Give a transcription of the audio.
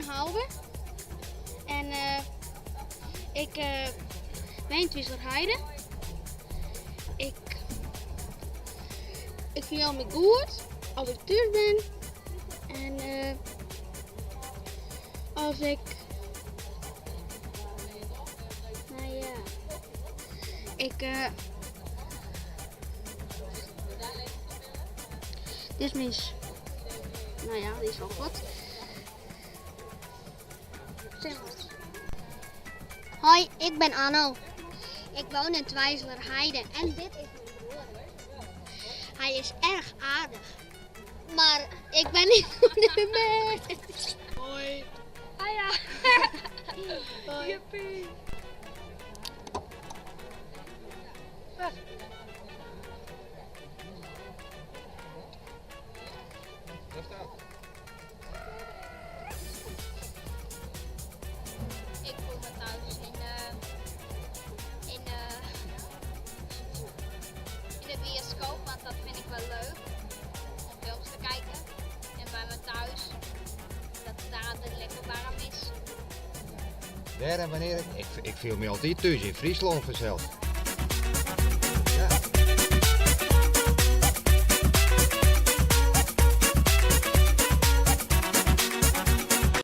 Halve. En ik woon in Twisselheide. Ik voel me goed als ik thuis ben. En als ik... Nou ja... Dit is mis. Nou ja, die is wel goed. Zeg maar. Hoi, ik ben Anno. Ik woon in Twijzelerheide en dit is mijn broer. Hij is erg aardig. Maar ik ben niet goed in bed. Hoi. Ah ja. Hoi. Jippie. Ik voel me thuis in de bioscoop, want dat vind ik wel leuk om films te kijken. En bij me thuis, dat het daar altijd lekker warm is. Waar en wanneer? Ik voel me altijd thuis in Friesland vanzelf.